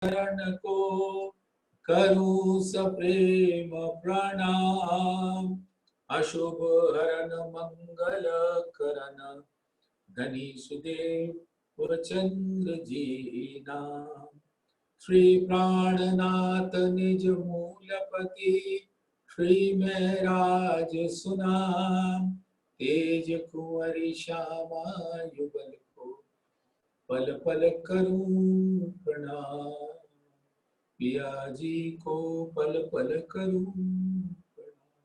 चरण को करूं सप्रेम प्रणाम। अशुभ हरन मंगल करन धनी सुदेव चंद्र जी नाम। श्री प्राणनाथ निज मूलपति श्री महराज सुनाम। तेज कुंवरी श्यामा युगल को पल पल करूं प्रणाम। पिया जी को पल पल करूं प्रणाम।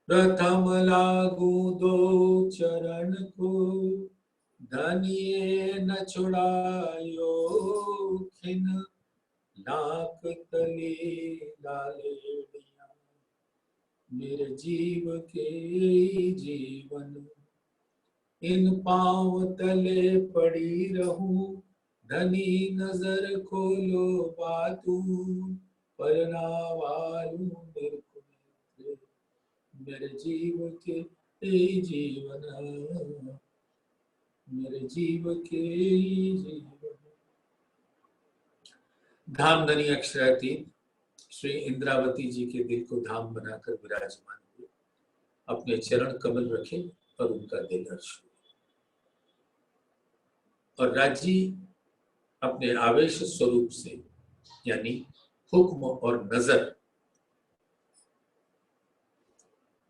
प्रथम लागू दो चरण को धनिये न छुड़ायो खिन। लाख तले लालेड़िया मेरे जीव के जीवन। इन पांव तले पड़ी रहूं धनी नजर खोलो बातू। पर ना वालू मेरे को मेरे जीव के जीवन। मेरे जीव के जीवन। धाम धनी अक्षरातीत श्री इंद्रावती जी के दिल को धाम बनाकर विराजमान हुए। अपने चरण कमल रखे और उनका दिल हर्ष हुए। और राजी अपने आवेश स्वरूप से यानी हुक्म और नजर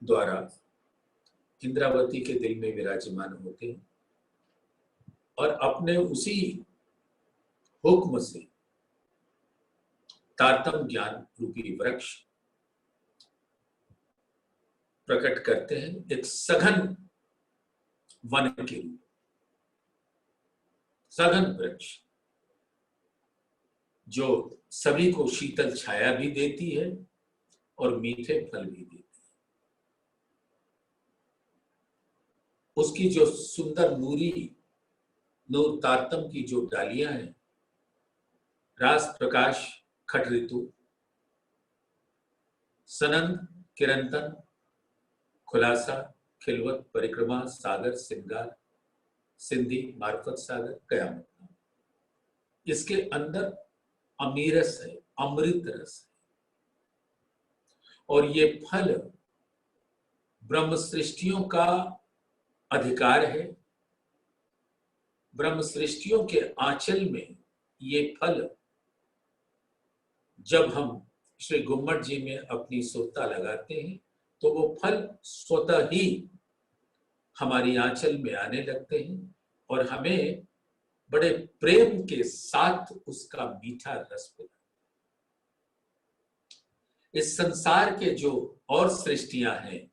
द्वारा इंद्रावती के दिल में विराजमान होते हैं और अपने उसी हुक्म से तारतम ज्ञान रूपी वृक्ष प्रकट करते हैं एक सघन वन के रूप। सघन वृक्ष जो सभी को शीतल छाया भी देती है और मीठे फल भी देती है। उसकी जो सुंदर नूर तारतम की जो डालियां हैं, रास प्रकाश खट ऋतु सनंद किरंतन खुलासा खिलवत परिक्रमा सागर सिंगार सिंधी मार्फत सागर कयामत। इसके अंदर अमीरस है, अमृत रस है। और ये फल ब्रह्म सृष्टियों का अधिकार है। ब्रह्म सृष्टियों के आंचल में ये फल जब हम श्री गुम्मट जी में अपनी सुरता लगाते हैं तो वो फल स्वतः ही हमारी आंचल में आने लगते हैं और हमें बड़े प्रेम के साथ उसका मीठा रस मिलता है। इस संसार के जो और सृष्टियां हैं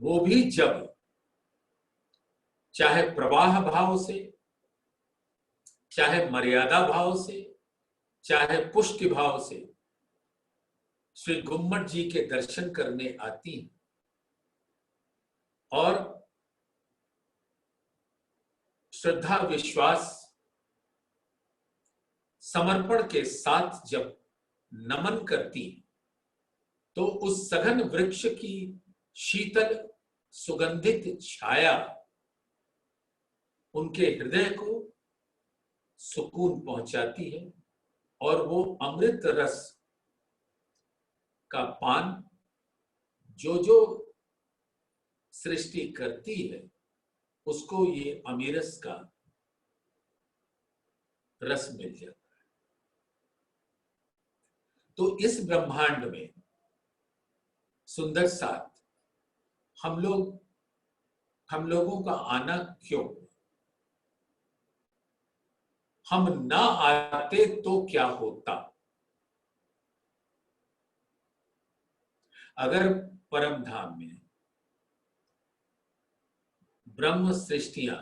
वो भी जब चाहे प्रवाह भाव से, चाहे मर्यादा भाव से, चाहे पुष्टि भाव से श्री गुम्मट जी के दर्शन करने आती हैं और श्रद्धा विश्वास समर्पण के साथ जब नमन करती तो उस सघन वृक्ष की शीतल सुगंधित छाया उनके हृदय को सुकून पहुंचाती है और वो अमृत रस का पान जो सृष्टि करती है उसको ये अमीरस का रस मिल जाता है। तो इस ब्रह्मांड में सुंदर साथ हम लोगों का आना क्यों? हम ना आते तो क्या होता? अगर परम धाम में ब्रह्म सृष्टियां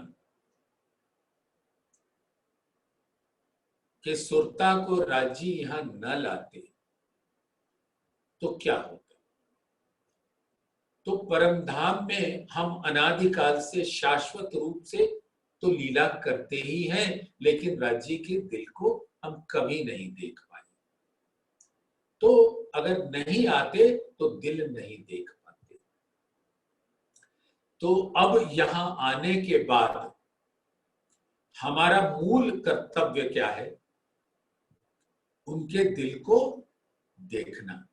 के सुरता को राजी यहां न लाते तो क्या होता? तो परम धाम में हम अनादिकाल से शाश्वत रूप से तो लीला करते ही हैं, लेकिन राज्य के दिल को हम कभी नहीं देख पाए। तो अगर नहीं आते तो दिल नहीं देख पाते। तो अब यहां आने के बाद हमारा मूल कर्तव्य क्या है? उनके दिल को देखना।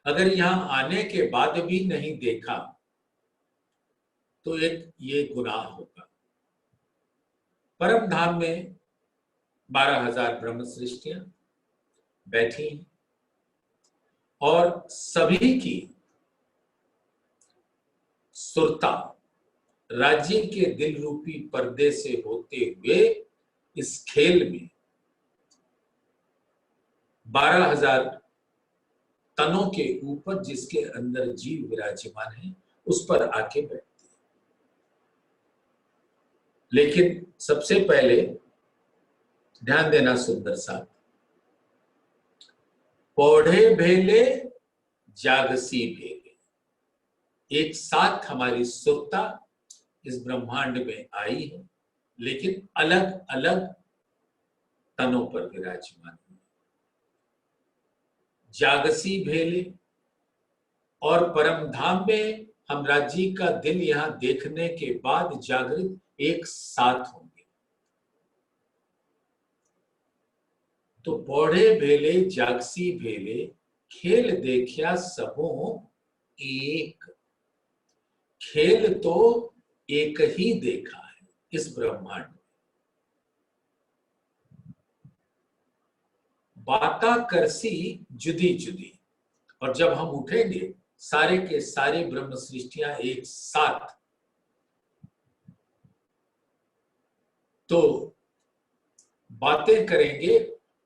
अगर यहां आने के बाद भी नहीं देखा तो एक ये गुनाह होगा। परम धाम में 12,000 ब्रह्म सृष्टियां बैठी हैं और सभी की सुरता राज्य के दिल रूपी पर्दे से होते हुए इस खेल में 12,000 तनों के ऊपर जिसके अंदर जीव विराजमान है उस पर आके बैठती है। लेकिन सबसे पहले ध्यान देना सुंदर साथ, पौधे भेले जागसी भेले, एक साथ हमारी सुरता इस ब्रह्मांड में आई है, लेकिन अलग अलग तनों पर विराजमान है। जागसी भेले और परम धाम में हम राज्य का दिल यहां देखने के बाद जागृत एक साथ होंगे। तो पौधे भेले जागसी भेले, खेल देखिया सबों एक। खेल तो एक ही देखा है इस ब्रह्मांड में। बाता करसी जुदी जुदी, और जब हम उठेंगे सारे के सारे ब्रह्म सृष्टियां एक साथ, तो बातें करेंगे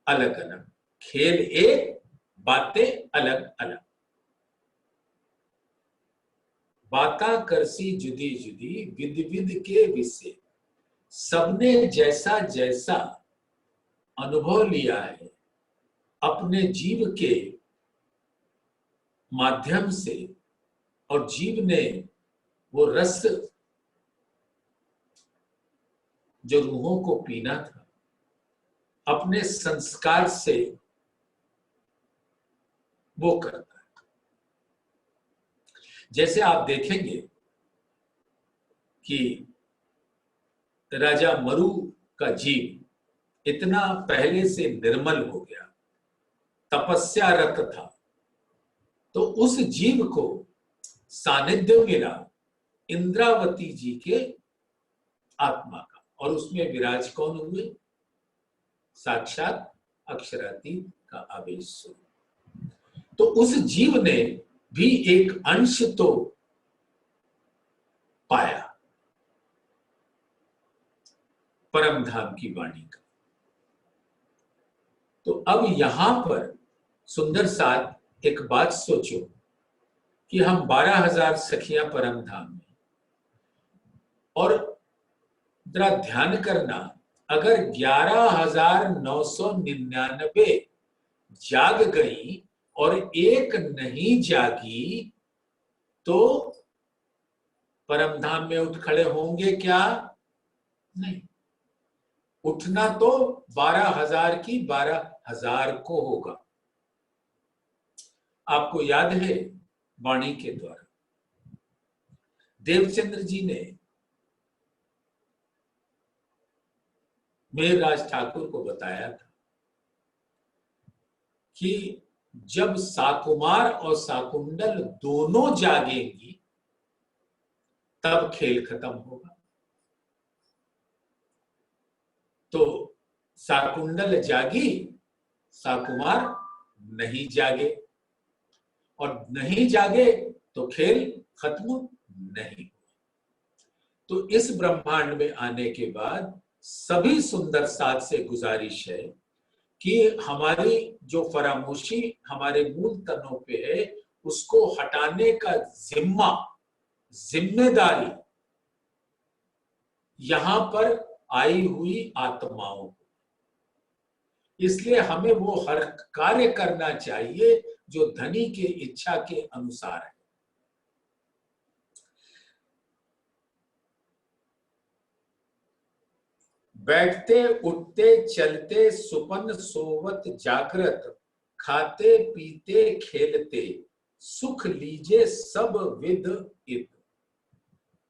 अलग अलग। खेल एक, बातें अलग अलग। बाता करसी जुदी जुदी, विद विद के विषय, सबने जैसा जैसा अनुभव लिया है अपने जीव के माध्यम से, और जीव ने वो रस जो रूहों को पीना था अपने संस्कार से वो करता है। जैसे आप देखेंगे कि राजा मरु का जीव इतना पहले से निर्मल हो गया, तपस्या रत था, तो उस जीव को सानिध्य मिला इंद्रावती जी के आत्मा का, और उसमें विराज कौन हुए? साक्षात अक्षरातीत का आवेश स्वरूप। तो उस जीव ने भी एक अंश तो पाया परम धाम की वाणी का। तो अब यहां पर सुंदर साथ एक बात सोचो कि हम 12,000 सखियां परम धाम में, और जरा ध्यान करना, अगर 11,999 जाग गई और एक नहीं जागी तो परम धाम में उठ खड़े होंगे क्या? नहीं। उठना तो 12,000 की 12,000 को होगा। आपको याद है वाणी के द्वारा देवचंद्र जी ने मेहराज ठाकुर को बताया था कि जब साकुमार और साकुंडल दोनों जागेंगी तब खेल खत्म होगा। तो साकुंडल जागी, साकुमार नहीं जागे, और नहीं जागे तो खेल खत्म नहीं। तो इस ब्रह्मांड में आने के बाद सभी सुंदर साथ से गुजारिश है कि हमारी जो फरामोशी हमारे मूल तनों पे है उसको हटाने का जिम्मेदारी यहां पर आई हुई आत्माओं को। इसलिए हमें वो हर कार्य करना चाहिए जो धनी के इच्छा के अनुसार है। बैठते उठते चलते सुपन सोवत जागृत, खाते पीते खेलते सुख लीजे सब विद इत।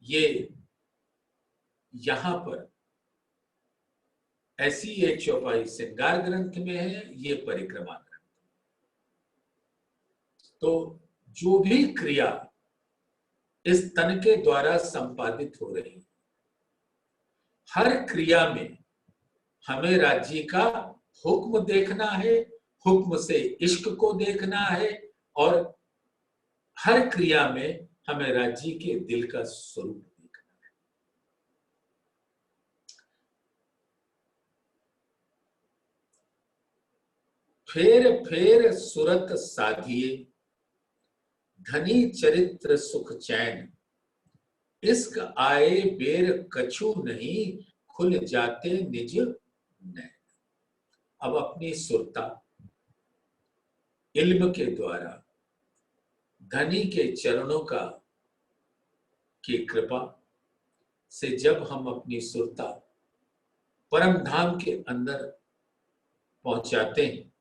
ये यहां पर ऐसी ये चौपाई श्रृंगार ग्रंथ में है, ये परिक्रमा ग्रंथ। तो जो भी क्रिया इस तन के द्वारा संपादित हो रही, हर क्रिया में हमें राज्य का हुक्म देखना है, हुक्म से इश्क को देखना है, और हर क्रिया में हमें राज्य के दिल का स्वरूप देखना है। फेर फेर सुरत साधिए, धनी चरित्र सुख चैन, इश्क आए बेर कछु नहीं, खुल जाते निज नैन। अब अपनी सुरता इल्म के द्वारा धनी के चरणों की कृपा से जब हम अपनी सुरता परम धाम के अंदर पहुंचाते हैं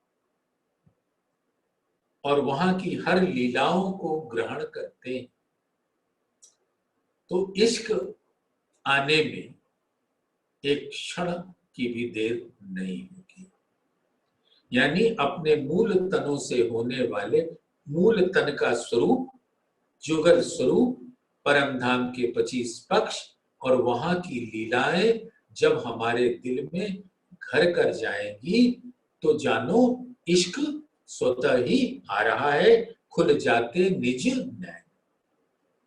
और वहां की हर लीलाओं को ग्रहण करते हैं, तो इश्क आने में एक क्षण की भी देर नहीं होगी। यानी अपने मूल तनों से होने वाले मूल तन का स्वरूप, जुगल स्वरूप, परम धाम के 25 पक्ष और वहां की लीलाएं जब हमारे दिल में घर कर जाएंगी, तो जानो इश्क स्वतः ही आ रहा है, खुल जाते निज नैन।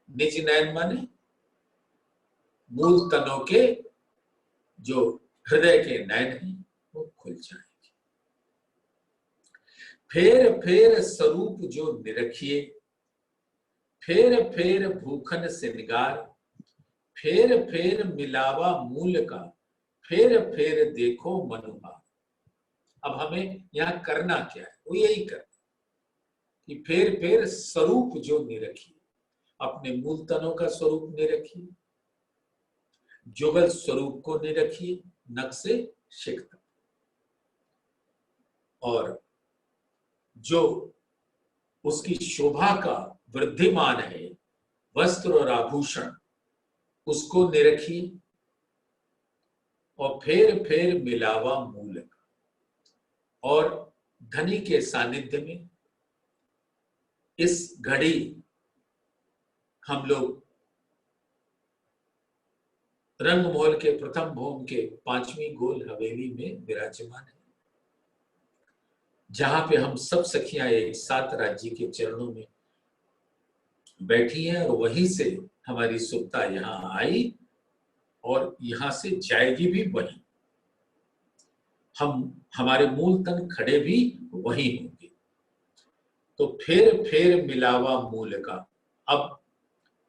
निज नैन माने मूल तनों के जो हृदय के नैन हैं वो खुल जाएंगे। फेर फेर स्वरूप जो निरखिए, फेर फेर भूखन श्रृंगार, फेर फेर मिलावा मूल का, फेर फेर देखो मनुहार। अब हमें यहाँ करना क्या है, वो यही करना कि फेर फेर स्वरूप जो निरखिए, अपने मूल तनों का स्वरूप निरखिए, जुगल स्वरूप को निरखिए, नख से शिख तक, और जो उसकी शोभा का वृद्धिमान है वस्त्र और आभूषण, उसको निरखिए, और फेर फेर मिलावा मूल, और धनी के सानिध्य में इस घड़ी हम लोग रंगमहल के प्रथम भोम के 5वीं गोल हवेली में विराजमान है, जहां पे हम सब सखियां एक साथ राज्य के चरणों में बैठी हैं, और वहीं से हमारी सुप्ता यहाँ आई और यहाँ से जाएगी भी वहीं। हम हमारे मूल तन खड़े भी वहीं होंगे। तो फेर फेर मिलावा मूल का, अब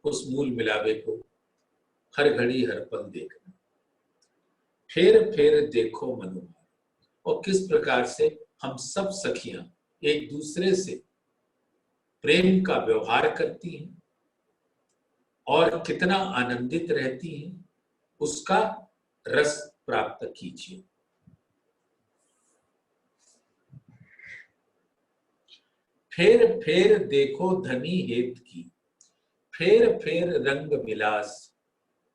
उस मूल मिलावे को हर घड़ी हर पल देखना। फेर फेर देखो मनोहर, और किस प्रकार से हम सब सखियां एक दूसरे से प्रेम का व्यवहार करती हैं और कितना आनंदित रहती हैं, उसका रस प्राप्त कीजिए। फेर फेर देखो धनी हेत की, फेर फेर रंग विलास,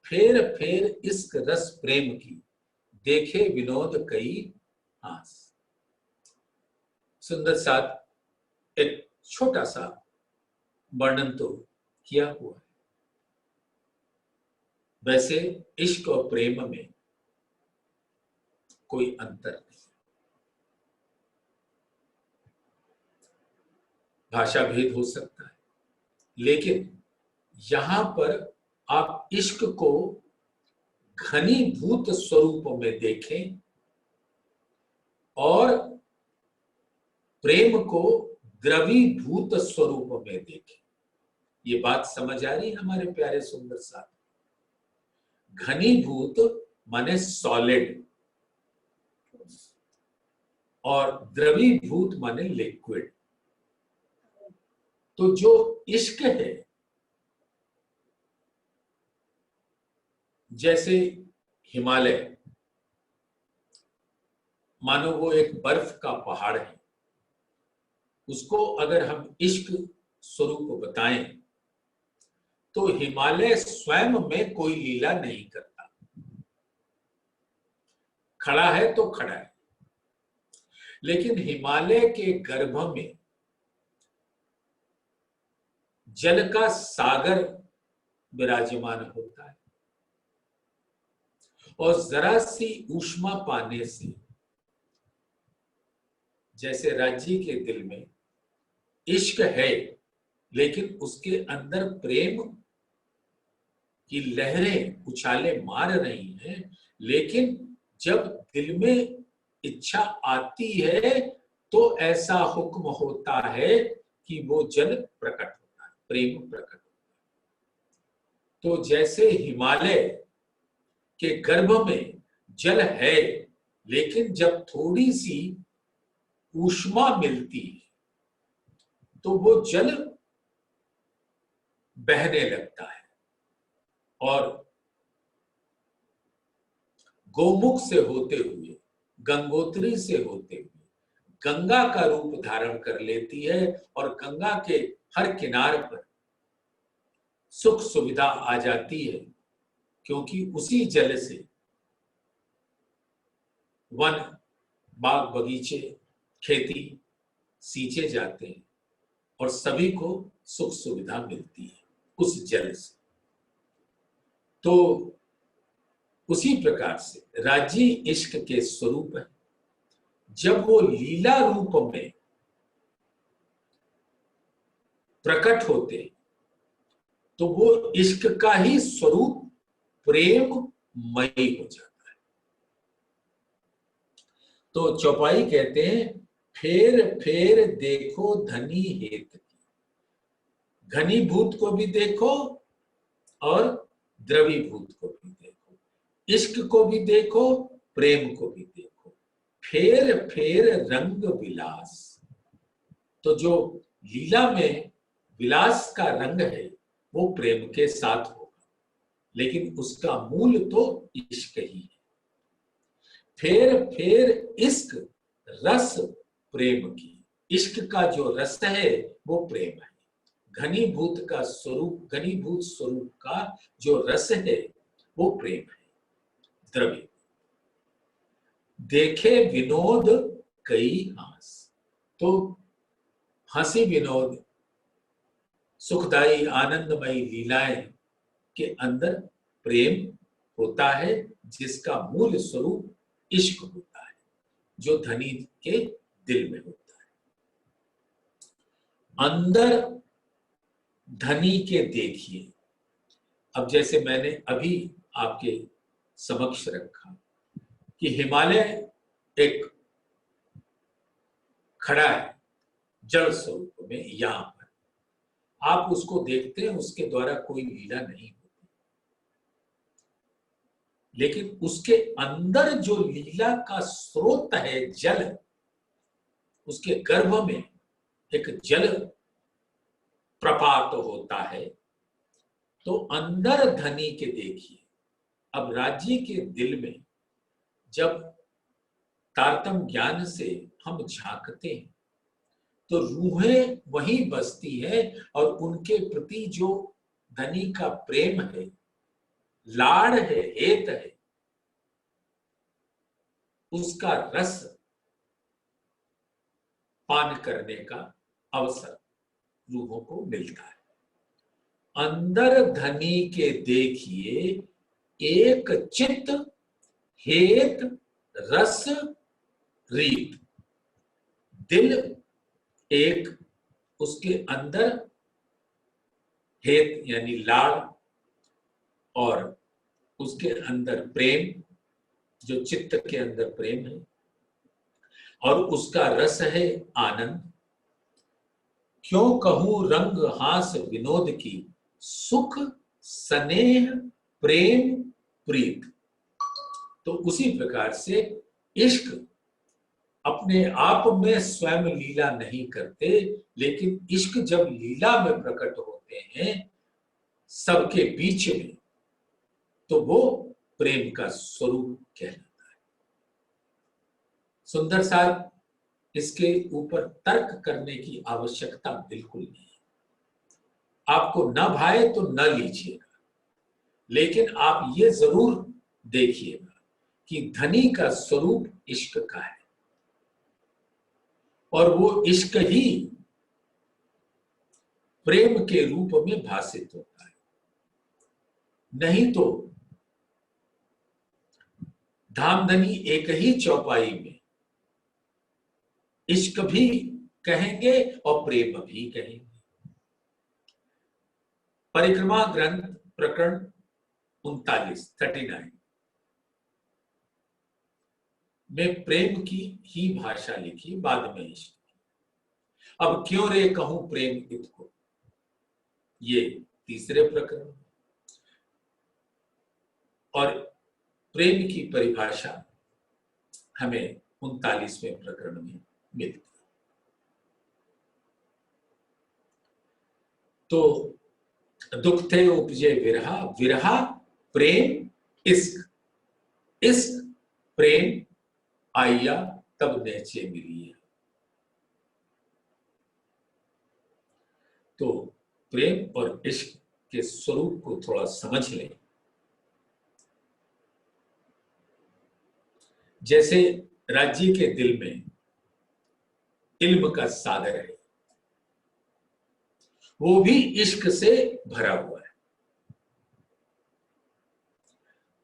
फेर फेर इश्क रस प्रेम की, देखे विनोद कई हास। सुंदर साथ एक छोटा सा वर्णन तो किया हुआ है। वैसे इश्क और प्रेम में कोई अंतर नहीं, भाषा भेद हो सकता है, लेकिन यहां पर आप इश्क को घनीभूत स्वरूप में देखें और प्रेम को द्रवीभूत स्वरूप में देखें। ये बात समझ आ रही है हमारे प्यारे सुंदर साथ? घनीभूत माने सॉलिड, और द्रवीभूत माने लिक्विड। तो जो इश्क है, जैसे हिमालय, मानो वो एक बर्फ का पहाड़ है, उसको अगर हम इश्क स्वरूप बताएं तो हिमालय स्वयं में कोई लीला नहीं करता, खड़ा है तो खड़ा है। लेकिन हिमालय के गर्भ में जल का सागर विराजमान होता है और जरा सी ऊष्मा पाने से, जैसे राज्य के दिल में इश्क है लेकिन उसके अंदर प्रेम की लहरें उछाले मार रही हैं, लेकिन जब दिल में इच्छा आती है तो ऐसा हुक्म होता है कि वो जल प्रकट होता है, प्रेम प्रकट होता है। तो जैसे हिमालय के गर्भ में जल है, लेकिन जब थोड़ी सी ऊष्मा मिलती है तो वो जल बहने लगता है और गोमुख से होते हुए, गंगोत्री से होते हुए गंगा का रूप धारण कर लेती है और गंगा के हर किनार पर सुख सुविधा आ जाती है, क्योंकि उसी जल से वन, बाग बगीचे, खेती सींचे जाते हैं और सभी को सुख सुविधा मिलती है उस जल से। तो उसी प्रकार से राजी इश्क के स्वरूप है। जब वो लीला रूप में प्रकट होते तो वो इश्क का ही स्वरूप प्रेममयी हो जाता है। तो चौपाई कहते हैं, फेर फेर देखो धनी हेत की, घनीभूत को भी देखो और द्रवीभूत को भी देखो, इश्क को भी देखो, प्रेम को भी देखो, फेर फेर रंग विलास। तो जो लीला में विलास का रंग है वो प्रेम के साथ होगा, लेकिन उसका मूल तो इश्क ही है। फेर फेर इश्क रस प्रेम की, इश्क का जो रस है वो प्रेम है। घनीभूत का स्वरूप, घनीभूत स्वरूप का जो रस है वो प्रेम है, द्रव्य। देखे विनोद कई हास, तो हंसी विनोद, सुखदाई आनंदमयी लीलाएं के अंदर प्रेम होता है, जिसका मूल स्वरूप इश्क होता है, जो धनी के दिल में होता है। अंदर धनी के देखिए। अब जैसे मैंने अभी आपके समक्ष रखा कि हिमालय एक खड़ा है जल स्वरूप में, यहां पर आप उसको देखते हैं, उसके द्वारा कोई लीला नहीं होती, लेकिन उसके अंदर जो लीला का स्रोत है जल, उसके गर्भ में एक जल प्रपात होता है। तो अंदर धनी के देखिए। अब राज्य के दिल में जब तारतम ज्ञान से हम झांकते हैं तो रूहें वहीं बसती है और उनके प्रति जो धनी का प्रेम है, लाड़ है, हेत है, उसका रस पान करने का अवसर रूहों को मिलता है। अंदर धनी के देखिए एक चित्त हेत रस रीत। दिल एक, उसके अंदर हेत यानी लाड़ और उसके अंदर प्रेम, जो चित्त के अंदर प्रेम है, और उसका रस है आनंद। क्यों कहूं रंग हास विनोद की, सुख स्नेह प्रेम प्रीत। तो उसी प्रकार से इश्क अपने आप में स्वयं लीला नहीं करते, लेकिन इश्क जब लीला में प्रकट होते हैं सबके बीच में, तो वो प्रेम का स्वरूप कहलाता है। सुंदर साहब, इसके ऊपर तर्क करने की आवश्यकता बिल्कुल नहीं है। आपको न भाए तो न लीजिएगा, लेकिन आप ये जरूर देखिएगा कि धनी का स्वरूप इश्क का है और वो इश्क ही प्रेम के रूप में भासित होता है। नहीं तो धामधनी एक ही चौपाई में इश्क भी कहेंगे और प्रेम भी कहेंगे। परिक्रमा ग्रंथ प्रकरण 39 में प्रेम की ही भाषा लिखी, बाद में इश्क की। अब क्यों रे कहूं प्रेम इत को, ये तीसरे प्रकरण। और प्रेम की परिभाषा हमें 39वें प्रकरण में मिलती है। तो दुख थे उपजे विरहा, विरहा प्रेम इश्क, इश्क प्रेम आइया तब नेचे मिलिए। तो प्रेम और इश्क के स्वरूप को थोड़ा समझ लें। जैसे राज्य के दिल में इल्म का सागर है, वो भी इश्क से भरा हुआ है।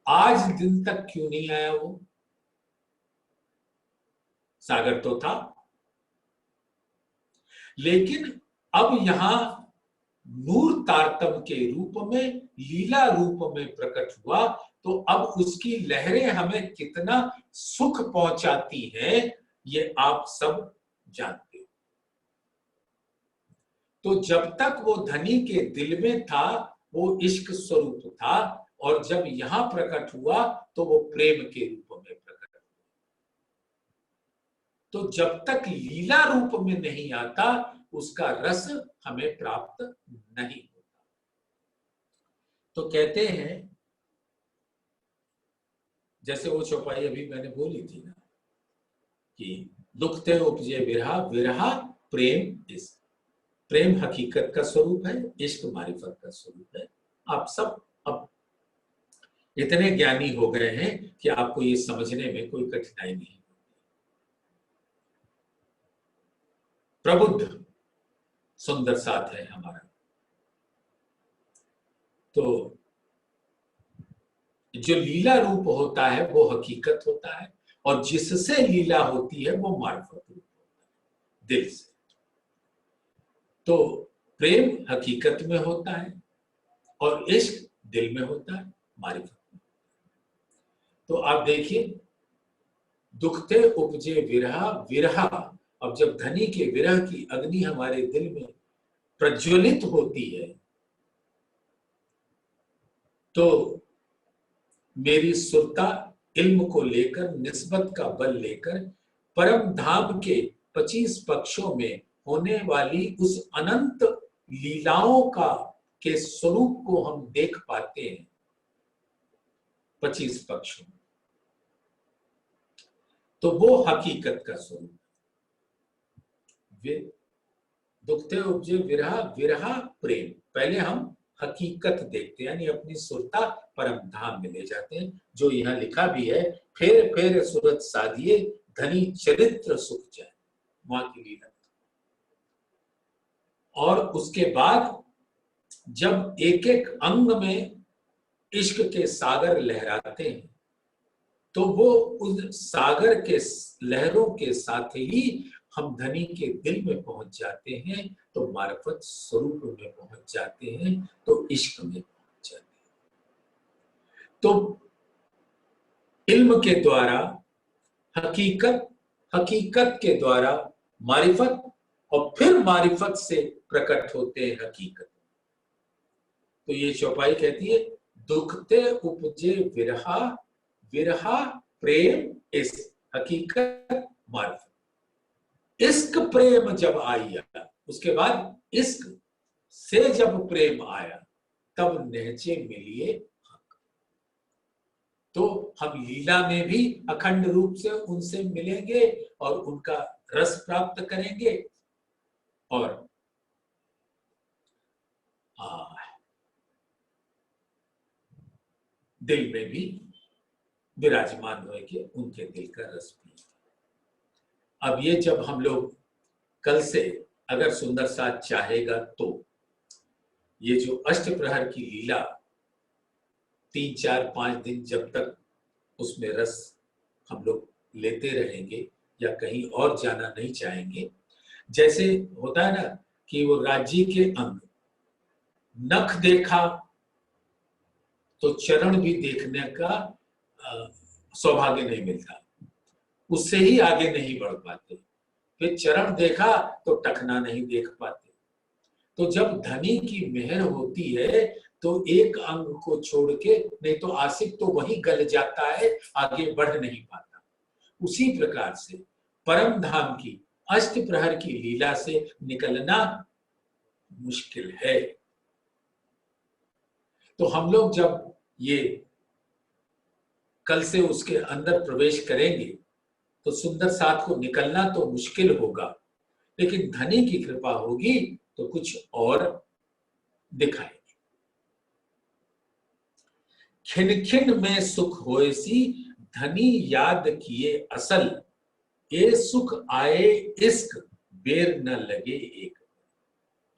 आज दिन तक क्यों नहीं आया वो सागर? तो था, लेकिन अब यहां नूर तारतम के रूप में, लीला रूप में प्रकट हुआ, तो अब उसकी लहरें हमें कितना सुख पहुंचाती हैं, ये आप सब जानते हो। तो जब तक वो धनी के दिल में था वो इश्क स्वरूप था, और जब यहां प्रकट हुआ तो वो प्रेम के रूप में प्रकट हुआ। तो जब तक लीला रूप में नहीं आता उसका रस हमें प्राप्त नहीं होता। तो कहते हैं, जैसे वो चौपाई अभी मैंने बोली थी ना, कि दुख ते उपजे विरहा, विरहा प्रेम इश्क। प्रेम हकीकत का स्वरूप है, इश्क मारिफत का स्वरूप है। आप सब अब इतने ज्ञानी हो गए हैं कि आपको ये समझने में कोई कठिनाई नहीं। प्रबुद्ध सुंदर साथ है हमारा। तो जो लीला रूप होता है वो हकीकत होता है, और जिससे लीला होती है वो मार्फत रूप होता है, दिल से। तो प्रेम हकीकत में होता है और इश्क दिल में होता है, मारिफत में। तो आप देखिए, दुखते उपजे विरहा, विरहा। अब जब धनी के विरह की अग्नि हमारे दिल में प्रज्वलित होती है, तो मेरी सुरता इल्म को लेकर, निस्बत का बल लेकर, परम धाम के 25 पक्षों में होने वाली उस अनंत लीलाओं का के स्वरूप को हम देख पाते हैं 25 पक्षों में। तो वो हकीकत का स्वरूप है। दुखते उपजे विरहा, विरहा प्रेम। पहले हम हकीकत देखते हैं, यानी अपनी सुरता परम धाम में ले जाते हैं, जो यहां लिखा भी है, फेर फेर सूरत साधिए धनी चरित्र सुख जाए, मां की लीला। और उसके बाद जब एक एक अंग में इश्क के सागर लहराते हैं, तो वो उस सागर के लहरों के साथ ही हम धनी के दिल में पहुंच जाते हैं, तो मार्फत स्वरूप में पहुंच जाते हैं, तो इश्क में पहुंच जाते हैं। तो इल्म के द्वारा हकीकत, हकीकत के द्वारा मारिफत, और फिर मारिफत से प्रकट होते हैं हकीकत। तो ये चौपाई कहती है, दुखते उपजे विरहा, विरहा प्रेम इश्क, हकीकत मारिफत। इश्क प्रेम जब आया, उसके बाद इश्क से जब प्रेम आया, तब नहचे मिलिए हक। तो हम लीला में भी अखंड रूप से उनसे मिलेंगे और उनका रस प्राप्त करेंगे, और दिल में भी विराजमान हो के उनके दिल का रस पिए। अब ये जब हम लोग कल से अगर सुंदर साथ चाहेगा तो ये जो अष्टप्रहर की लीला 3, 4, 5 दिन जब तक उसमें रस हम लोग लेते रहेंगे या कहीं और जाना नहीं चाहेंगे, जैसे होता है ना कि वो राज्य के अंग, नख देखा तो चरण भी देखने का सौभाग्य नहीं मिलता, उससे ही आगे नहीं बढ़ पाते। फिर चरण देखा तो टखना नहीं देख पाते। तो जब धनी की मेहर होती है तो एक अंग को छोड़ के, नहीं तो आशिक तो वहीं गल जाता है, आगे बढ़ नहीं पाता। उसी प्रकार से परम धाम की अष्ट प्रहर की लीला से निकलना मुश्किल है। तो हम लोग जब ये कल से उसके अंदर प्रवेश करेंगे तो सुंदर साथ को निकलना तो मुश्किल होगा, लेकिन धनी की कृपा होगी तो कुछ और दिखाएंगे। खिन खिन में सुख होएसी, धनी याद किए असल, ये सुख आए इश्क बेर न लगे एक।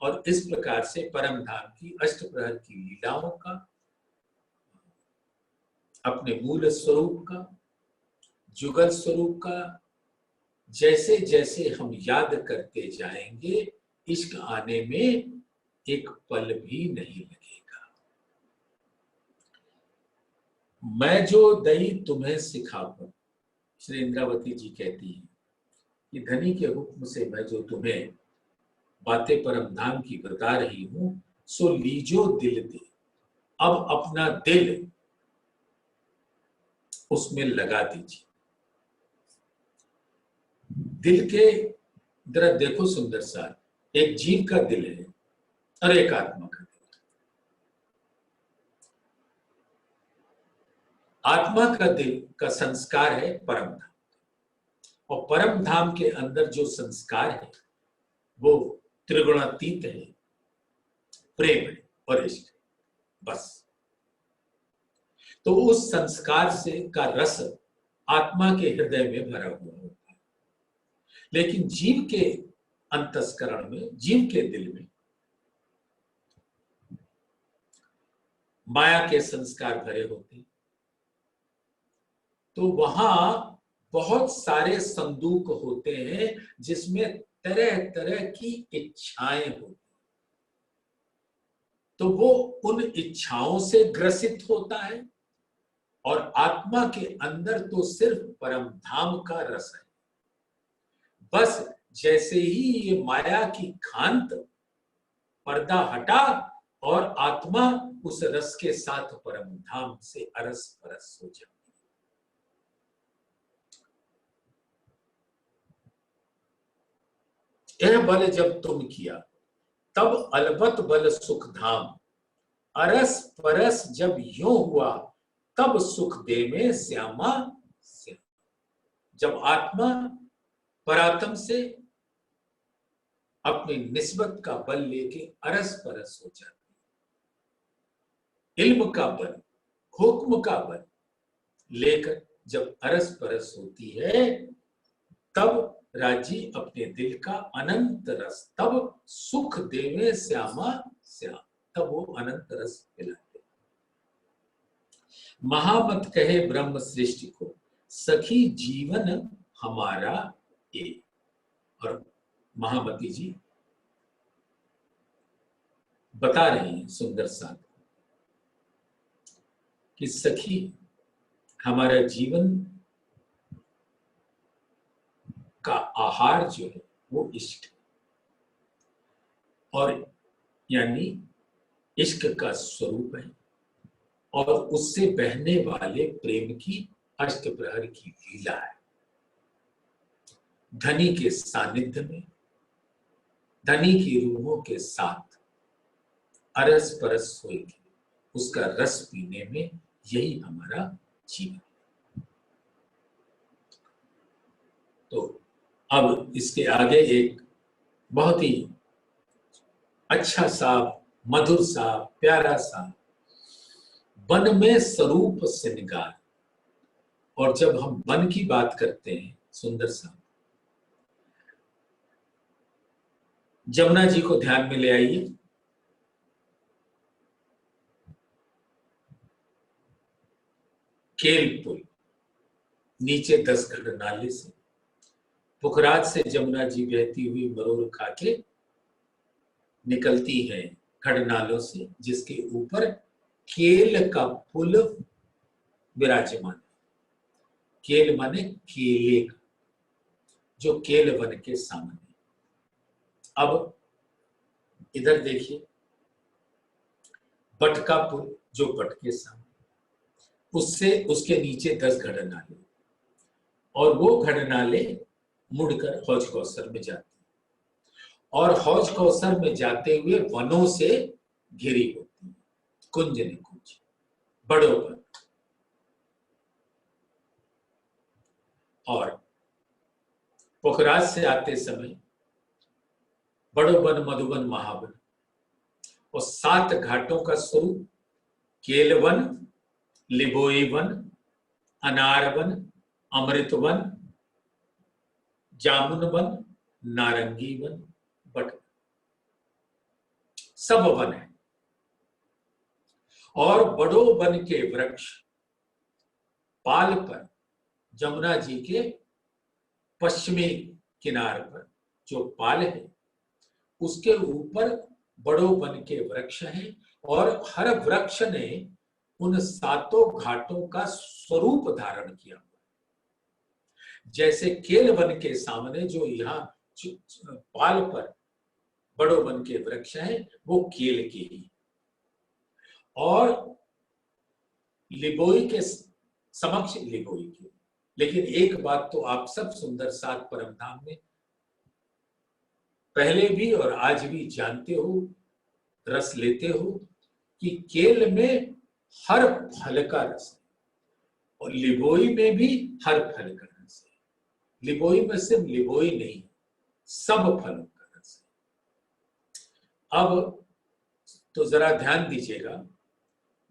और इस प्रकार से परम धाम की अष्टप्रहर की लीलाओं का, अपने मूल स्वरूप का, जुगल स्वरूप का जैसे जैसे हम याद करते जाएंगे, इश्क आने में एक पल भी नहीं लगेगा। मैं जो दई तुम्हें सिखाऊं, श्री इंद्रावती जी कहती है कि धनी के हुक्म से मैं जो तुम्हें बातें परम धाम की बता रही हूं, सो लीजो दिल दे। अब अपना दिल उसमें लगा दीजिए। दिल के जरा देखो सुंदर सा, एक जीव का दिल है और एक आत्मा का दिल है। आत्मा का दिल का संस्कार है परम धाम, और परम धाम के अंदर जो संस्कार है वो त्रिगुणातीत है, प्रेम है और इश्क है, बस। तो उस संस्कार से का रस आत्मा के हृदय में भरा हुआ होता है, लेकिन जीव के अंतस्करण में, जीव के दिल में माया के संस्कार भरे होते हैं। तो वहां बहुत सारे संदूक होते हैं जिसमें तरह तरह की इच्छाएं होती, तो वो उन इच्छाओं से ग्रसित होता है। और आत्मा के अंदर तो सिर्फ परम धाम का रस है। बस जैसे ही ये माया की खांत पर्दा हटा और आत्मा उस रस के साथ परम धाम से अरस परस हो जाती। यह बल जब तुम किया तब अलबत बल सुख धाम, अरस परस जब यूं हुआ तब सुख दे में श्यामा श्याम। जब आत्मा परात्म से अपनी निस्बत का बल लेके अरस परस हो जाती, इल्म का बल, हुक्म का बल लेकर जब अरस परस होती है, तब राजी अपने दिल का अनंत रस, तब सुख देवे श्यामा श्याम, तब वो अनंत रस पिलाते। महामत कहे ब्रह्म सृष्टि को, सखी जीवन हमारा एक। और महामती जी बता रहे हैं सुंदर साथ कि सखी हमारा जीवन का आहार जो है वो इश्क है, और यानी इश्क का स्वरूप है, और उससे बहने वाले प्रेम की अष्टप्रहर की लीला है। धनी के सानिध्य में, धनी की रूहों के साथ अरस परस होएगी, उसका रस पीने में यही हमारा जीवन है। तो अब इसके आगे एक बहुत ही अच्छा सा, मधुर सा, प्यारा सा, वन में स्वरूप श्रृंगार, और जब हम वन की बात करते हैं, सुंदर सा, जमुना जी को ध्यान में ले आइए। केल पुल, नीचे 10 घड़ नाले से, पुखराज से जमुना जी बहती हुई मरोड़ खा के निकलती है घड़ नालों से, जिसके ऊपर केल का पुल विराजमान। केल माने केले का, जो केल वन के सामने। अब इधर देखिए, बट का पुल जो बट के सामने, उससे उसके नीचे 10 घड़ नाले, और वो घड़ नाले मुड़कर हौज कौसर में जाते हैं और हौज कौसर में जाते हुए वनों से घिरी होती है, कुंज निकुंज, बड़ो वन। और पुखराज से आते समय बड़ो वन, मधुवन, महावन, और 7 घाटों का स्वरूप केलवन, लिबोई वन, अनार वन, अमृत वन, जामुन वन, नारंगी वन, बट सब वन है। और बड़ो वन के वृक्ष पाल पर, जमुना जी के पश्चिमी किनार पर जो पाल है, उसके ऊपर बड़ो वन के वृक्ष हैं, और हर वृक्ष ने उन 7 घाटों का स्वरूप धारण किया। जैसे केल वन के सामने जो यहाँ पाल पर बड़ो वन के वृक्ष हैं, वो केल के ही, और लिबोई के समक्ष लिबोई के। लेकिन एक बात तो आप सब सुंदर सात परम धाम में पहले भी और आज भी जानते हो, रस लेते हो, कि केल में हर फल का रस है, और लिबोई में भी हर फल का रस है। लिबोई में सिर्फ लिबोई नहीं, सब फलों का रस है। अब तो जरा ध्यान दीजिएगा,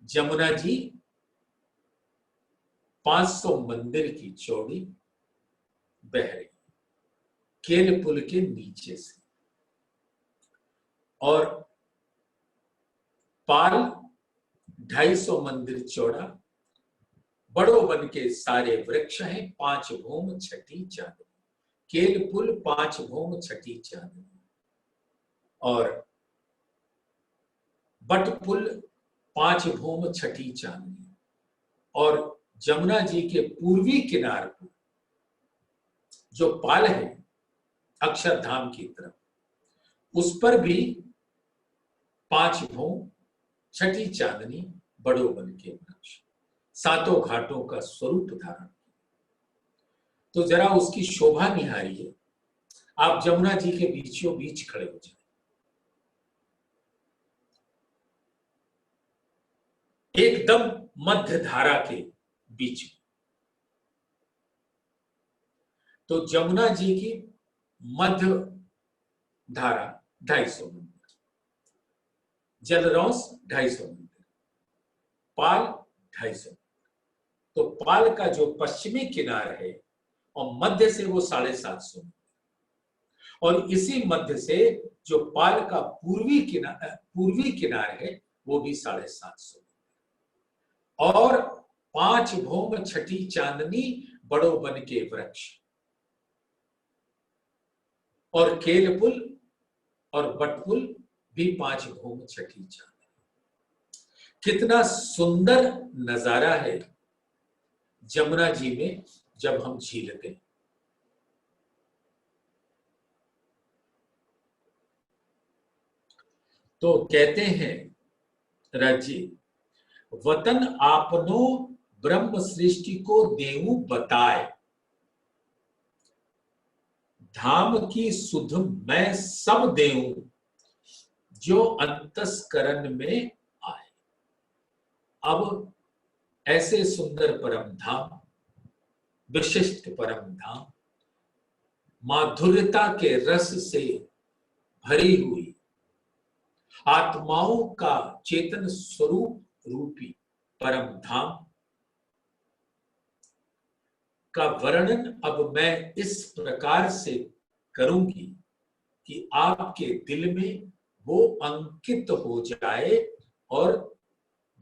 जमुना जी 500 मंदिर की चौड़ी बह रही केल पुल के नीचे से, और पाल 250 मंदिर चौड़ा, बड़ो वन के सारे वृक्ष हैं 5 भूम छठी चांदनी। केल पुल 5 भूम छठी चांदनी, और बट पुल 5 भूम छठी चांदनी, और जमुना जी के पूर्वी किनार पर जो पाल है अक्षरधाम की तरफ, उस पर भी 5 भूम छठी चांदनी, बड़ो वन के वृक्ष, 7 घाटों का स्वरूप धारण। तो जरा उसकी शोभा निहारिए। आप जमुना जी के बीचों बीच खड़े हो जाए, एकदम मध्य धारा के बीच में। तो जमुना जी की मध्य धारा 250 मंदिर, जलरौंस 250 मंदिर, पाल 250। तो पाल का जो पश्चिमी किनार है और मध्य से वो 750 मंदिर, और इसी मध्य से जो पाल का पूर्वी किनार है वो भी 750, और 5 भूम छठी चांदनी, बड़ो वन के वृक्ष, और केल पुल और बट पुल भी 5 भूम छठी चांदनी। कितना सुंदर नजारा है जमुना जी में जब हम झीलते हैं। तो कहते हैं राजी, वतन आपनो ब्रह्म सृष्टि को देऊ बताए, धाम की सुध मैं सब देऊं, जो अंतस्करण में आए। अब ऐसे सुंदर परम धाम, विशिष्ट परम धाम, माधुर्यता के रस से भरी हुई आत्माओं का चेतन स्वरूप रूपी परम धाम, का वर्णन अब मैं इस प्रकार से करूंगी कि आपके दिल में वो अंकित हो जाए। और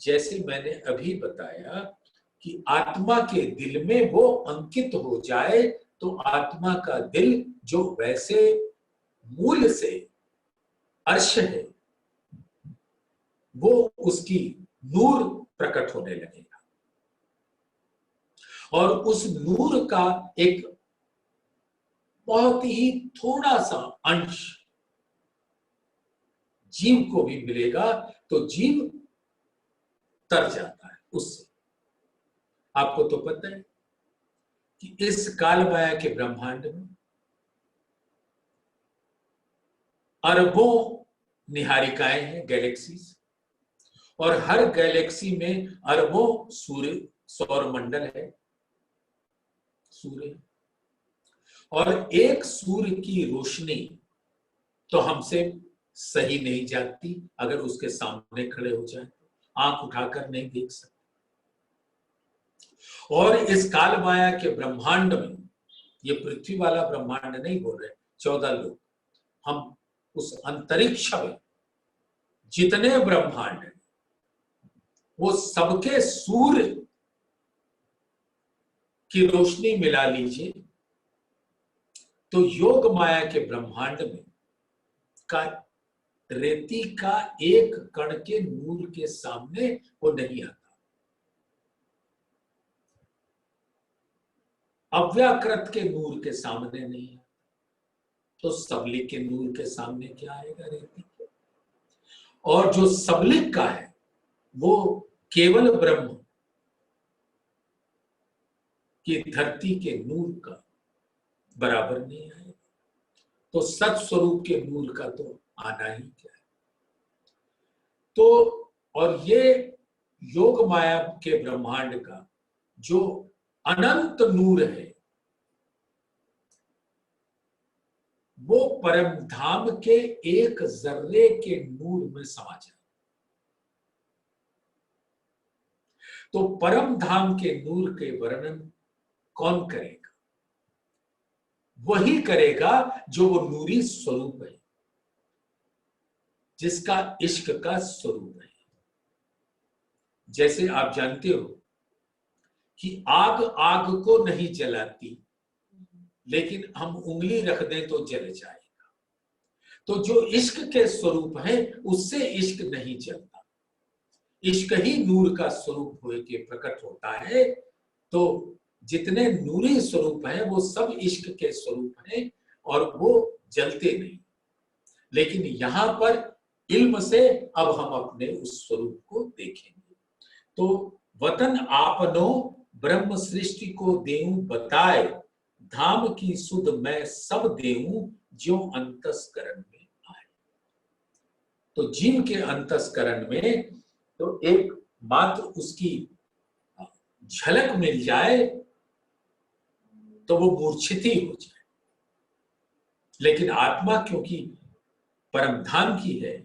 जैसे मैंने अभी बताया कि आत्मा के दिल में वो अंकित हो जाए, तो आत्मा का दिल जो वैसे मूल से अर्श है, वो उसकी नूर प्रकट होने लगेगा। और उस नूर का एक बहुत ही थोड़ा सा अंश जीव को भी मिलेगा, तो जीव तर जाता है उससे। आपको तो पता है कि इस काल माया के ब्रह्मांड में अरबों निहारिकाएं हैं, गैलेक्सीज, और हर गैलेक्सी में अरबों सूर्य, सौर मंडल है, सूर्य। और एक सूर्य की रोशनी तो हमसे सही नहीं जाती, अगर उसके सामने खड़े हो जाए तो आंख उठाकर नहीं देख सकते। और इस काल माया के ब्रह्मांड में, ये पृथ्वी वाला ब्रह्मांड नहीं बोल रहे, 14 लोग, हम उस अंतरिक्ष में जितने ब्रह्मांड हैं वो सबके सूर्य की रोशनी मिला लीजिए, तो योग माया के ब्रह्मांड में का रेती का एक कण के नूर के सामने वो नहीं आता। अव्याकृत के नूर के सामने नहीं आता, तो सबलिक के नूर के सामने क्या आएगा रेती के। और जो सबलिक का है वो केवल ब्रह्म की धरती के नूर का बराबर नहीं आएगा। तो सत स्वरूप के नूर का तो आना ही क्या है। तो और ये योग माया के ब्रह्मांड का जो अनंत नूर है, वो परम धाम के एक जर्रे के नूर में समा जाए। तो परम धाम के नूर के वर्णन कौन करेगा? वही करेगा जो वो नूरी स्वरूप है, जिसका इश्क का स्वरूप है। जैसे आप जानते हो कि आग आग को नहीं जलाती, लेकिन हम उंगली रख दें तो जल जाएगा। तो जो इश्क के स्वरूप है उससे इश्क नहीं जलता। इश्क ही नूर का स्वरूप होके प्रकट होता है। तो जितने नूरी स्वरूप हैं वो सब इश्क के स्वरूप हैं और वो जलते नहीं। लेकिन यहां पर इल्म से अब हम अपने उस स्वरूप को देखेंगे। तो वतन आपनो ब्रह्म सृष्टि को देऊं बताए, धाम की सुध मैं सब देऊं ज्यों अंतस्करण में आए। तो जीव के अंतस्करण में तो एक मात्र उसकी झलक मिल जाए तो वो मूर्छित ही हो जाए। लेकिन आत्मा क्योंकि परम धाम की है,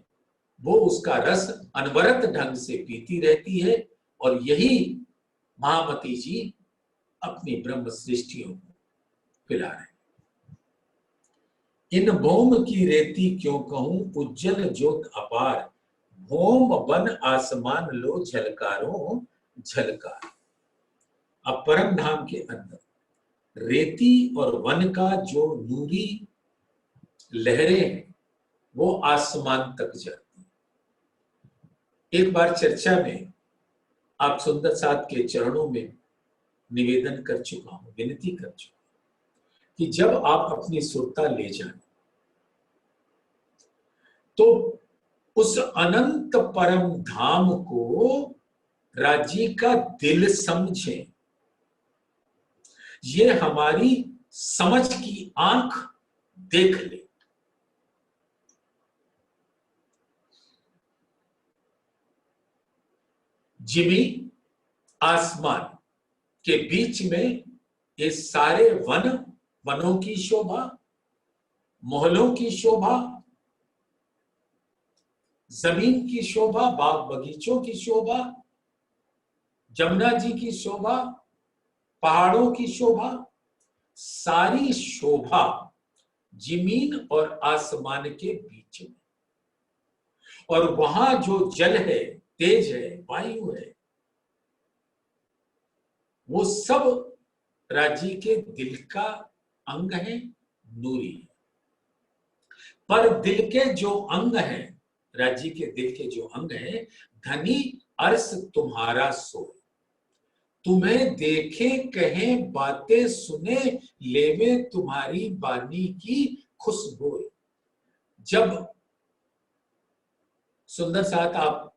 वो उसका रस अनवरत ढंग से पीती रहती है। और यही महामती जी अपनी ब्रह्म सृष्टियों को पिला रहे हैं। इन भौम की रेती क्यों कहूं उज्जवल ज्योत अपार, भौम वन आसमान लो झलकारों झलकार। अब परम धाम के अंदर रेती और वन का जो नूरी लहरें हैं वो आसमान तक जाती हैं। एक बार चर्चा में आप सुंदर साथ के चरणों में निवेदन कर चुका हूं, विनती कर चुका हूं कि जब आप अपनी सुरता ले जाएं तो उस अनंत परम धाम को राज्य का दिल समझें। ये हमारी समझ की आंख देख ले। जिमी आसमान के बीच में ये सारे वन, वनों की शोभा, मोहल्लों की शोभा, जमीन की शोभा, बाग बगीचों की शोभा, जमुना जी की शोभा, पहाड़ों की शोभा, सारी शोभा जमीन और आसमान के बीच में। और वहां जो जल है, तेज है, वायु है, वो सब राज्य के दिल का अंग है, नूरी है। पर दिल के जो अंग हैं, राज्य के दिल के जो अंग हैं, धनी अर्श तुम्हारा सोए, तुम्हें देखे कहे बातें सुने, लेवे तुम्हारी बानी की खुशबू। जब सुंदर साथ आप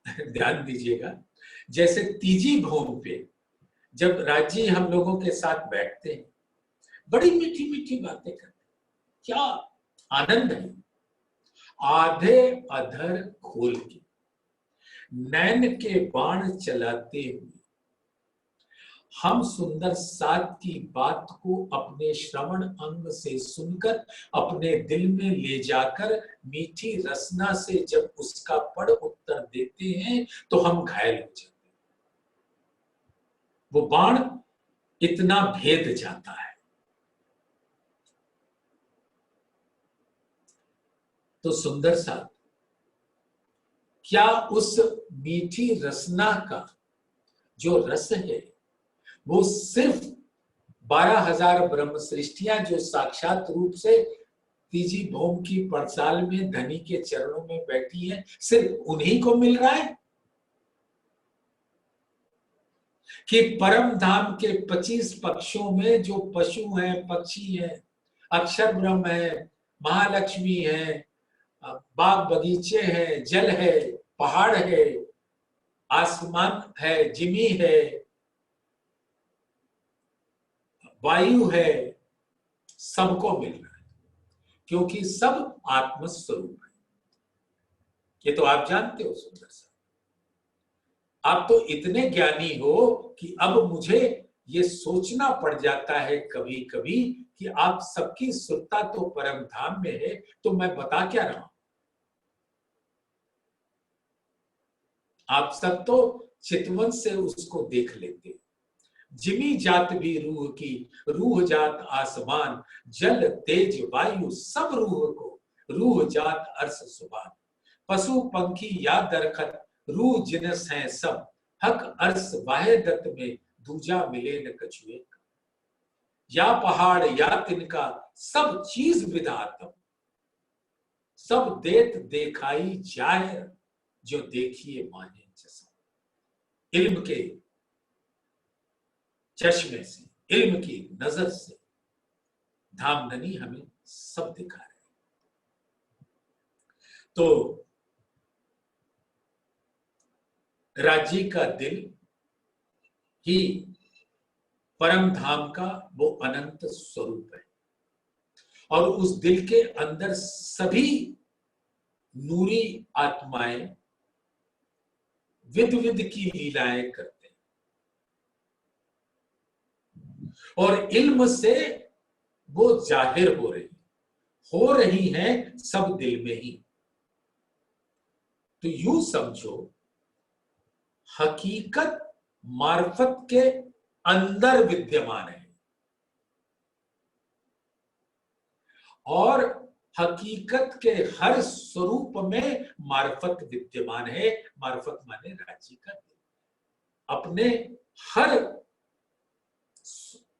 ध्यान दीजिएगा, जैसे तीजी भवन पे जब राजी हम लोगों के साथ बैठते हैं, बड़ी मीठी मीठी बातें करते हैं, क्या आनंद है। आधे अधर खोल के नैन के बाण चलाते हुए हम सुंदर साथ की बात को अपने श्रवण अंग से सुनकर अपने दिल में ले जाकर मीठी रसना से जब उसका पढ़ उत्तर देते हैं तो हम घायल हो जाते हैं। वो बाण इतना भेद जाता है। तो सुंदर साथ, क्या उस मीठी रसना का जो रस है वो सिर्फ 12,000 ब्रह्म सृष्टियां जो साक्षात रूप से तीजी भौम की पड़साल में धनी के चरणों में बैठी है, सिर्फ उन्हीं को मिल रहा है? कि परम धाम के 25 पक्षों में जो पशु हैं, पक्षी हैं, अक्षर ब्रह्म है, महालक्ष्मी है, बाग बगीचे हैं, जल है, पहाड़ है, आसमान है, जिमी है, वायु है, सबको मिल रहा है, क्योंकि सब आत्म स्वरूप है। ये तो आप जानते हो सुंदर सा। आप तो इतने ज्ञानी हो कि अब मुझे ये सोचना पड़ जाता है कभी कभी कि आप सबकी सुरता तो परम धाम में है, तो मैं बता क्या रहा हूं। आप सब तो चितवन से उसको देख लेते। जिमी जात भी रूह की, रूह जात आसमान, जल तेज वायु सब रूह को, रूह जात अर्श सुभान। पशु पंखी या दरखत रूह जिनस हैं सब, हक अर्श वाहिदत में दूजा मिले न कछुए। या पहाड़ या तिनका सब चीज विधातम, सब देत देखाई जाए, जो देखिए माने चश्मा। इल्म के चश्मे से, इल्म की नजर से धामधनी हमें सब दिखा रहे। तो राज्य का दिल ही परम धाम का वो अनंत स्वरूप है, और उस दिल के अंदर सभी नूरी आत्माएं विध विध की लीलाएं करते हैं, और इल्म से वो जाहिर हो रही हैं सब दिल में ही। तो यूं समझो, हकीकत मार्फत के अंदर विद्यमान है, और हकीकत के हर स्वरूप में मार्फत विद्यमान है। मार्फत माने राज्य का दिल, अपने हर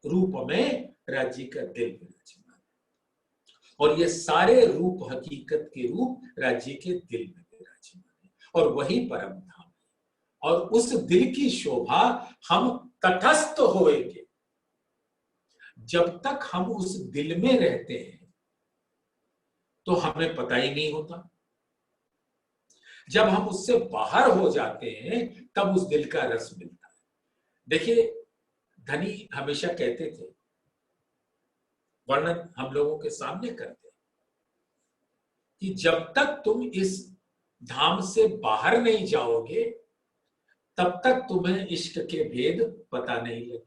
रूप में राज्य का दिल विराजमान है, और ये सारे रूप हकीकत के रूप राज्य के दिल में विराजमान है, और वही परम धाम है। और उस दिल की शोभा हम तटस्थ होएंगे। जब तक हम उस दिल में रहते हैं तो हमें पता ही नहीं होता। जब हम उससे बाहर हो जाते हैं तब उस दिल का रस मिलता है। देखिए, धनी हमेशा कहते थे, वर्णन हम लोगों के सामने करते, कि जब तक तुम इस धाम से बाहर नहीं जाओगे तब तक तुम्हें इश्क के भेद पता नहीं लगे,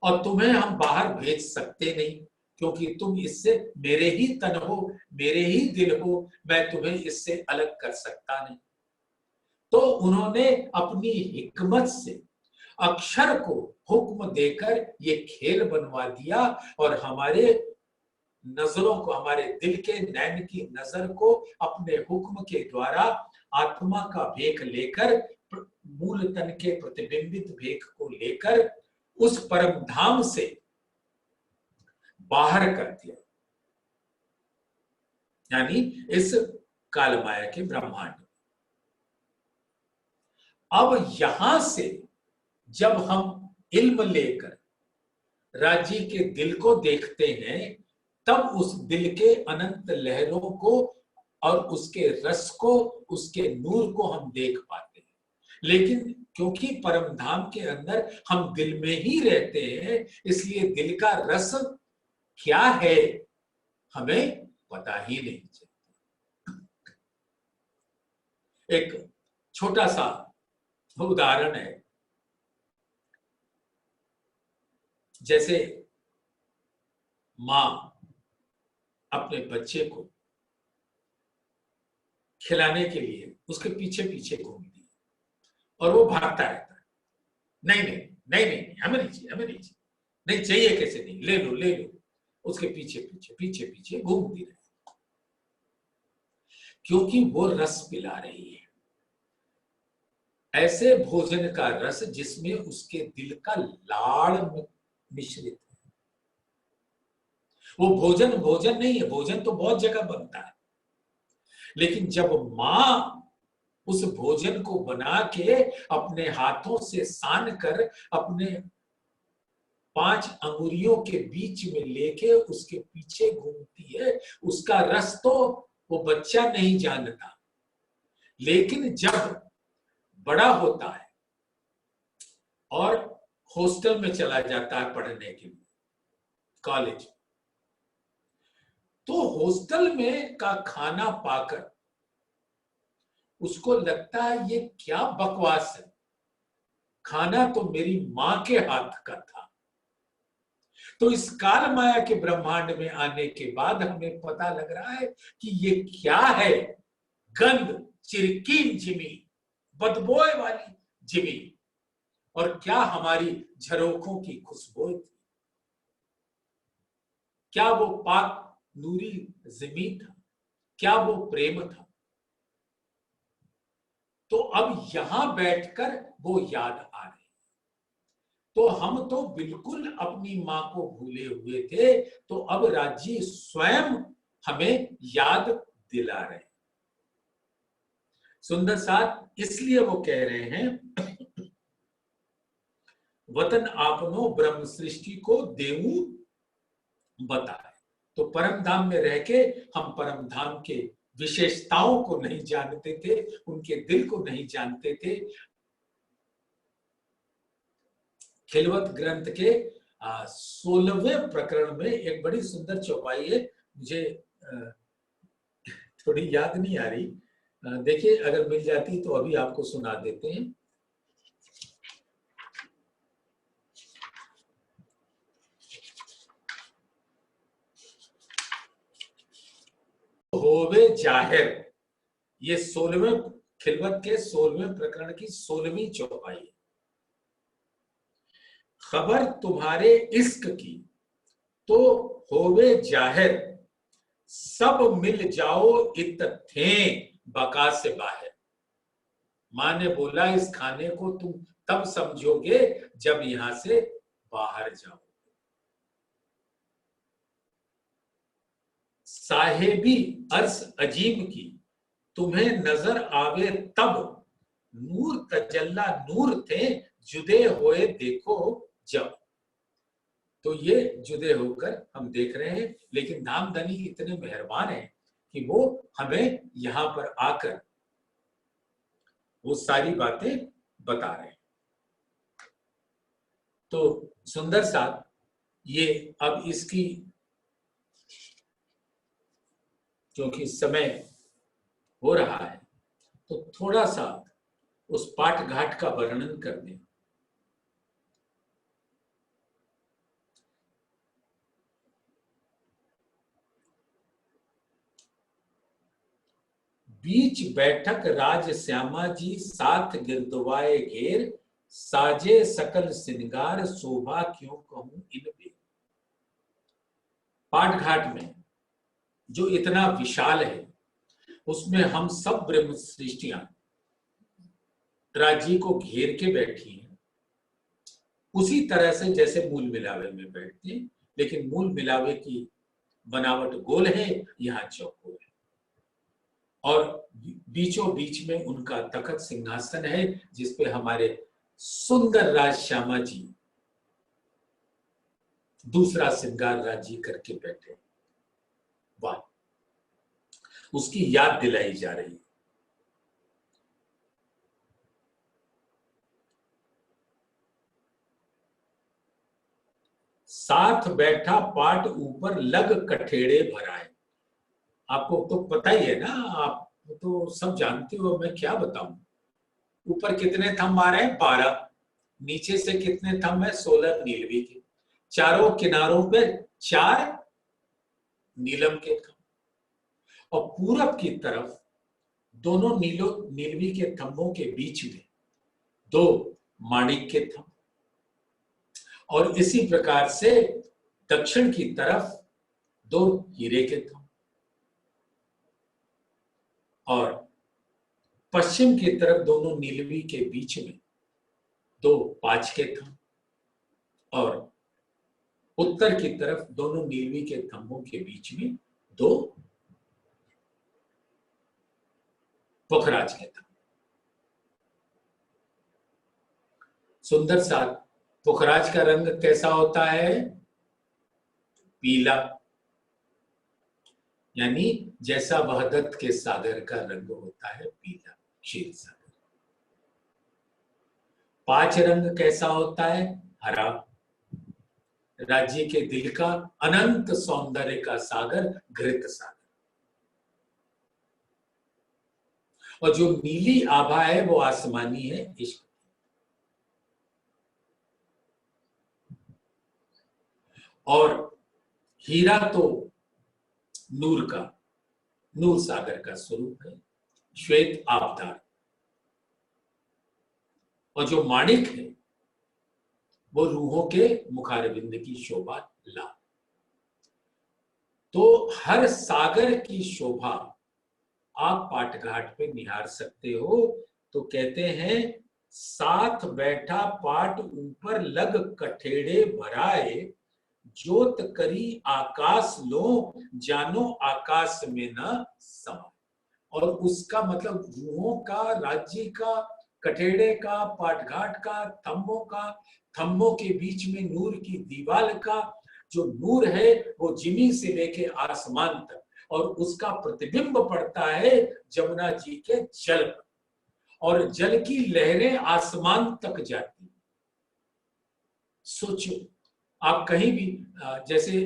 और तुम्हें हम बाहर भेज सकते नहीं, क्योंकि तुम इससे मेरे ही तन हो, मेरे ही दिल हो, मैं तुम्हें इससे अलग कर सकता नहीं। तो उन्होंने अपनी हिकमत से अक्षर को हुक्म देकर ये खेल बनवा दिया और हमारे नजरों को, हमारे दिल के नैन की नजर को अपने हुक्म के द्वारा आत्मा का भेख लेकर, मूल तन के प्रतिबिंबित भेख को लेकर उस परम धाम से बाहर कर दिया, यानी इस काल माया के ब्रह्मांड। अब यहां से जब हम इल्म लेकर राज्य के दिल को देखते हैं, तब उस दिल के अनंत लहरों को और उसके रस को, उसके नूर को हम देख पाते हैं। लेकिन क्योंकि परम धाम के अंदर हम दिल में ही रहते हैं, इसलिए दिल का रस क्या है हमें पता ही नहीं चलता। एक छोटा सा उदाहरण है, जैसे मां अपने बच्चे को खिलाने के लिए उसके पीछे पीछे घूमती है और वो भागता रहता है, नहीं नहीं नहीं नहीं हमें नहीं चाहिए, हमें नहीं चाहिए, नहीं चाहिए कैसे नहीं, ले लो ले लो, उसके पीछे पीछे पीछे पीछे घूमती रहती, क्योंकि वो रस पिला रही है, ऐसे भोजन का रस जिसमें उसके दिल का लाड़ मिश्रित है। वो भोजन भोजन नहीं है, भोजन तो बहुत जगह बनता है, लेकिन जब मां उस भोजन को बना के अपने हाथों से सान कर अपने 5 अंगुलियों के बीच में लेके उसके पीछे घूमती है, उसका रस तो वो बच्चा नहीं जानता, लेकिन जब बड़ा होता है और हॉस्टल में चला जाता है पढ़ने के लिए, कॉलेज, तो हॉस्टल में का खाना पाकर उसको लगता है ये क्या बकवास है, खाना तो मेरी मां के हाथ का था। तो इस काल माया के ब्रह्मांड में आने के बाद हमें पता लग रहा है कि ये क्या है, गंध, चिरकीन जिमी, बदबोए वाली जिमी, और क्या हमारी झरोखों की खुशबू थी, क्या वो पाक नूरी जमीन था, क्या वो प्रेम था। तो अब यहां बैठकर वो याद आ रही, तो हम तो बिल्कुल अपनी मां को भूले हुए थे, तो अब राज्य स्वयं हमें याद दिला रहे। सुंदर साथ इसलिए वो कह रहे हैं, वतन आपनो ब्रह्म सृष्टि को देवू बताए। तो परम धाम में रह के हम परम धाम के विशेषताओं को नहीं जानते थे, उनके दिल को नहीं जानते थे। खिलवत ग्रंथ के 16वें प्रकरण में एक बड़ी सुंदर चौपाई है, मुझे थोड़ी याद नहीं आ रही, देखिए अगर मिल जाती तो अभी आपको सुना देते हैं। होवे जाहिर, ये 16वें खिलवत के 16वें प्रकरण की 16वीं चौपाई है। खबर तुम्हारे इश्क की तो होवे जाहिर, सब मिल जाओ इत थे बका से बाहर। मां ने बोला इस खाने को तुम तब समझोगे जब यहां से बाहर जाओ। साहेबी अर्स अजीब की तुम्हें नजर आवे तब, नूर तजल्ला नूर थे जुदे होए देखो जब। तो ये जुदे होकर हम देख रहे हैं, लेकिन धामधनी इतने मेहरबान हैं कि वो हमें यहां पर आकर वो सारी बातें बता रहे हैं। तो सुंदर साथ ये अब इसकी, क्योंकि समय हो रहा है, तो थोड़ा सा उस पाठ घाट का वर्णन कर दें। बीच बैठक राज श्यामा जी, साथ गिरदवाए घेर, साजे सकल श्रृंगार शोभा क्यों कहूं इन पे। पाट घाट में जो इतना विशाल है, उसमें हम सब ब्रह्म सृष्टियां राज्य को घेर के बैठी हैं, उसी तरह से जैसे मूल मिलावे में बैठते हैं, लेकिन मूल मिलावे की बनावट गोल है, यहाँ चौकोर है, और बीचों बीच में उनका तखत सिंहासन है, जिसपे हमारे सुंदर राज श्यामा जी दूसरा श्रृंगार राज्य करके बैठे। वाह, उसकी याद दिलाई जा रही है। साथ बैठा पाट ऊपर लग कठेड़े भराए। आपको तो पता ही है ना, आप तो सब जानते हो, मैं क्या बताऊं। ऊपर कितने थंब आ रहे हैं? 12। नीचे से कितने थंब है? 16 नीलवी के। चारों किनारों पे 4 नीलम के थंब, और पूरब की तरफ दोनों नीलवी के थंबों के बीच में 2 माणिक के थंब, और इसी प्रकार से दक्षिण की तरफ 2 हीरे के थंब, और पश्चिम की तरफ दोनों नीलवी के बीच में 2 पांच के थंब, और उत्तर की तरफ दोनों नीलवी के थंबों के बीच में 2 पुखराज के थंब। सुंदर सा पुखराज का रंग कैसा होता है? पीला, यानी जैसा वहदत के सागर का रंग होता है पीला, क्षीर सागर। 5 रंग कैसा होता है? हरा, राज्य के दिल का अनंत सौंदर्य का सागर, घृत सागर। और जो नीली आभा है वो आसमानी है, इश्क। और हीरा तो नूर का, नूर सागर का स्वरूप है, श्वेत आबदार। और जो माणिक है वो रूहों के मुखारविंद की शोभा ला। तो हर सागर की शोभा आप पाटघाट पे निहार सकते हो। तो कहते हैं, साथ बैठा पाट ऊपर लग कठेड़े भराए, जोत करी आकाश लो जानो आकाश में न समा। और उसका मतलब रूहों का, राज्य का, कठेड़े का, पाटघाट का, थंबों का, थंबों के बीच में नूर की दीवार का जो नूर है वो जिमी से लेके आसमान तक, और उसका प्रतिबिंब पड़ता है जमुना जी के जल पर, और जल की लहरें आसमान तक जाती। सोचो, आप कहीं भी, जैसे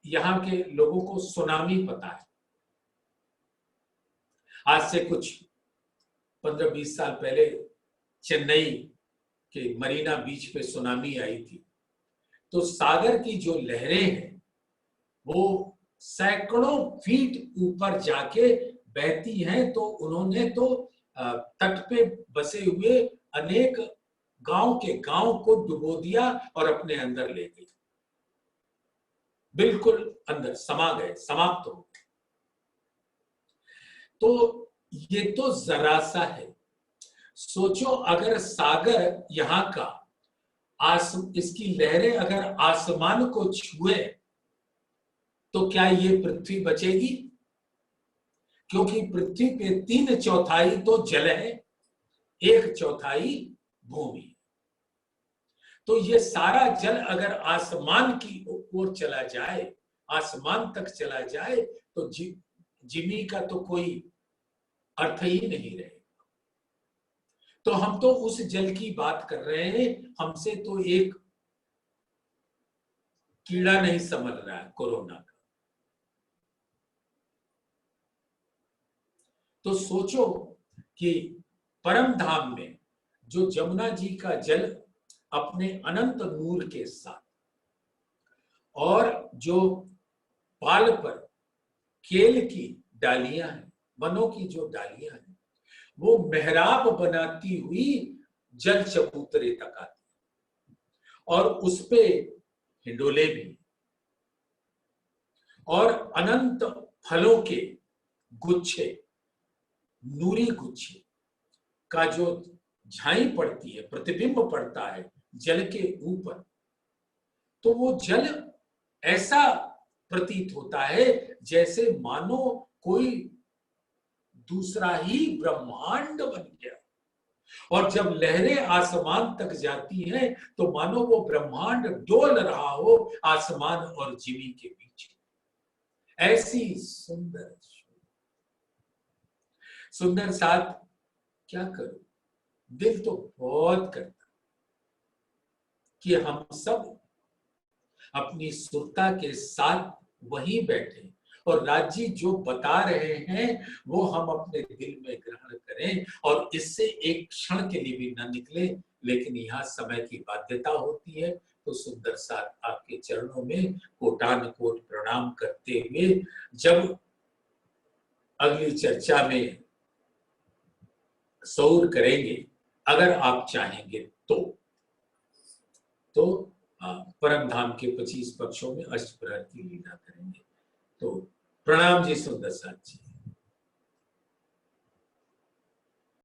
यहाँ के लोगों को सुनामी पता है, आज से कुछ 15-20 साल पहले चेन्नई के मरीना बीच पे सुनामी आई थी। तो सागर की जो लहरें हैं वो सैकड़ों फीट ऊपर जाके बहती हैं। तो उन्होंने तो तट पे बसे हुए अनेक गांव के गांव को डुबो दिया और अपने अंदर ले गई, बिल्कुल अंदर समा गए, समाप्त हो गए। तो ये तो जरा सा है। सोचो, अगर सागर यहाँ का इसकी लहरें अगर आसमान को छुए तो क्या ये पृथ्वी बचेगी? क्योंकि पृथ्वी पे 3/4 तो जल है, 1/4 भूमि। तो ये सारा जल अगर आसमान की ओर चला जाए, आसमान तक चला जाए, तो जिमी का तो कोई अर्थ ही नहीं रहेगा। तो हम तो उस जल की बात कर रहे हैं, हमसे तो एक कीड़ा नहीं समझ रहा है, कोरोना का। तो सोचो कि परम धाम में जो जमुना जी का जल अपने अनंत नूर के साथ, और जो पाल पर केल की डालियां हैं, वनों की जो डालियां हैं, वो मेहराब बनाती हुई जल चबूतरे तक आती है और उसपे हिंडोले भी और अनंत फलों के गुच्छे, नूरी गुच्छे का जो झाई पड़ती है, प्रतिबिंब पड़ता है जल के ऊपर, तो वो जल ऐसा प्रतीत होता है जैसे मानो कोई दूसरा ही ब्रह्मांड बन गया। और जब लहरें आसमान तक जाती हैं तो मानो वो ब्रह्मांड डोल रहा हो आसमान और जमीन के बीच। ऐसी सुंदर सुंदर साथ क्या करूं, दिल तो बहुत करता कि हम सब अपनी सुरता के साथ वहीं बैठे और राज्य जो बता रहे हैं वो हम अपने दिल में ग्रहण करें और इससे एक क्षण के लिए भी न निकले। लेकिन यहाँ समय की बाध्यता होती है, तो सुंदर साथ आपके चरणों में कोटान कोट प्रणाम करते हुए जब अगली चर्चा में सौर करेंगे, अगर आप चाहेंगे तो परम धाम के 25 पक्षों में अष्टप्रहर की लीला करेंगे। तो प्रणाम जी सुंदर साथ जी।